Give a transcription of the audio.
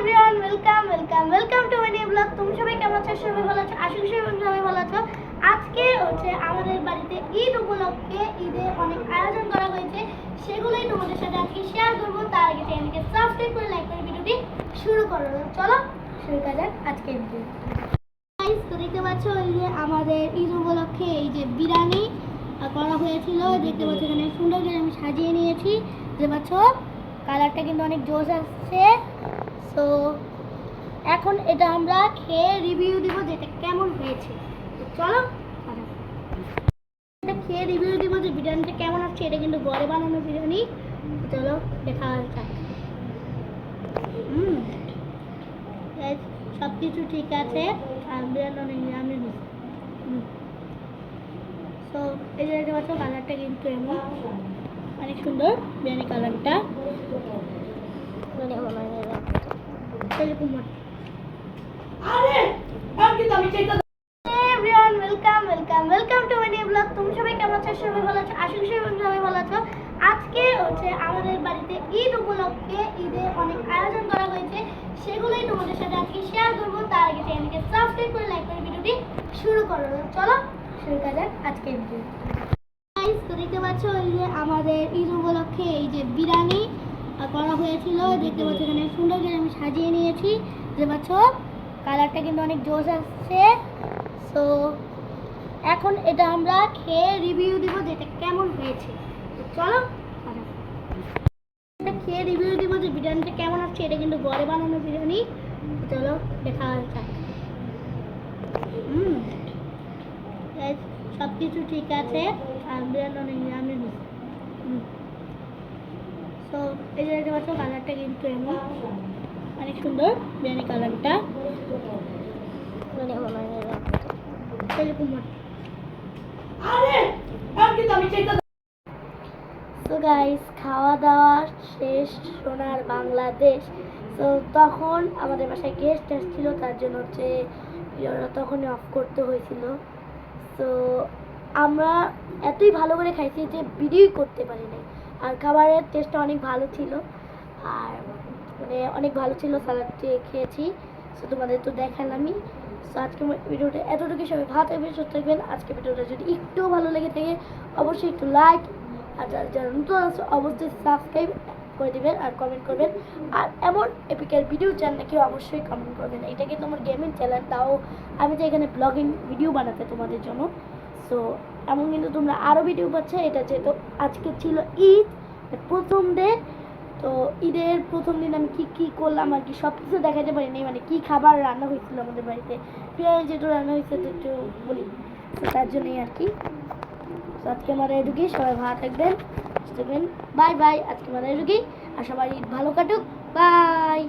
Everyone, welcome to my new blog. তোমরা সবাই কেমন আছো? সবাই ভালো আছো? আশা করি সবাই ভালো আছো। আজকে হচ্ছে আমাদের বাড়িতে ঈদ উপলক্ষে ঈদে অনেক আয়োজন করা হয়েছে, সেগুলোই তোমাদের সাথে আজকে শেয়ার করবো। তার আগে চ্যানেলকে সাবস্ক্রাইব করে লাইক করে ভিডিওটি শুরু করো। চলো শুরু করা যাক আজকের ভিডিও। গাইস, তো দেখতে পাচ্ছ এই যে আমাদের ঈদ উপলক্ষে এই যে বিরিয়ানি করা হয়েছিল। দেখতে পাচ্ছ এখানে সুন্দর করে আমি সাজিয়ে নিয়েছি। দেখতে পাচ্ছ কালারটা কিন্তু অনেক জোশ আসছে। তো এখন এটা আমরা খেয়ে রিভিউ দিব যেটা কেমন হয়েছে। তো চলো এটা খেয়ে রিভিউ দিব যে বিরিয়ানিটা কেমন আসছে। এটা কিন্তু ঘরে বানানো বিরিয়ানি। চলো দেখা যাক। সব কিছু ঠিক আছে। আর বিরিয়ানি অনেক নিরামিষ। তো এই যে দেখতে পাচ্ছ কালারটা কিন্তু এমন অনেক সুন্দর বিরিয়ানি কালারটা। Welcome to my new blog. তোমরা সবাই কেমন আছো? সবাই ভালো আছো? আশা করি সবাই ভালো আছো। আজকে হচ্ছে আমাদের বাড়িতে ঈদ উপলক্ষে ঈদে অনেক আয়োজন করা হয়েছে, সেগুলোই তোমাদের সাথে আজকে শেয়ার করবো। তার আগে চ্যানেলকে সাবস্ক্রাইব করে লাইক করে ভিডিওটি শুরু করো। চলো শুরু করা যাক আজকের ভিডিও। গাইস, তো দেখতে পাচ্ছ এই যে আমাদের ঈদ উপলক্ষে এই যে বিরিয়ানি করা হয়েছিল। দেখতে পাচ্ছ এখানে সুন্দর করে আমি সাজিয়ে নিয়েছি। দেখতে পাচ্ছ কালারটা কিন্তু অনেক জোশ আসছে। তো এখন এটা আমরা খেয়ে রিভিউ দিব যেটা কেমন হয়েছে। তো চলো এটা খেয়ে রিভিউ দিব যে বিরিয়ানিটা কেমন আসছে। এটা কিন্তু ঘরে বানানো বিরিয়ানি। চলো দেখা যাক। সব কিছু ঠিক আছে। আর বিরিয়ানি অনেক নিরামিষ। তো এই যে দেখতে পাচ্ছ কালারটা কিন্তু এমন অনেক সুন্দর বিরিয়ানি কালারটা। তো গাইস, খাওয়া দাওয়া শেষ সোনার বাংলাদেশ। তো তখন আমাদের বাসায় গেস্ট এসেছিল, তার জন্য হচ্ছে তখনই অফ করতে হয়েছিল। তো আমরা এতই ভালো করে খাইছি যে ভিডিওই করতে পারি নাই। আর খাবারের টেস্টটা অনেক ভালো ছিল, আর মানে অনেক ভালো ছিল। সালাদ খেয়েছি, তো তোমাদের তো দেখালামই। তো আজকে ভিডিওটা এতটুকু। সবাই ভালো থাকবেন, সুস্থ থাকবেন। আজকে ভিডিওটা যদি একটু ভালো লেগে থাকে অবশ্যই একটু লাইক, আর যারা নতুন আছে অবশ্যই সাবস্ক্রাইব করে দেবেন আর কমেন্ট করবেন। আর এমন এপিকের ভিডিও চান নাকি অবশ্যই কমেন্ট করবেন। এটা কিন্তু আমার গেমিং চ্যানেল, তাও আমি যে এখানে ব্লগিং ভিডিও বানাতে তোমাদের জন্য। সো এমন কিন্তু তোমরা আরও ভিডিও পাচ্ছে। এটা যেহেতু আজকে ছিল ঈদ প্রথম ডে, তো ঈদের প্রথম দিন আমি কি করলাম আর কি সব কিছু দেখাতে পারিনি। মানে কি খাবার রান্না হয়েছিল আমাদের বাড়িতে, বিরিয়ানি যেটা রান্না হয়েছে তো একটু বলি। তো তার জন্যই আর কি। তো আজকে আমাদের এটুকুই। সবাই ভালো থাকবেন। Bye bye. আজকে আমাদের এটুকুই, আর সবাই ঈদ ভালো কাটুক। বাই।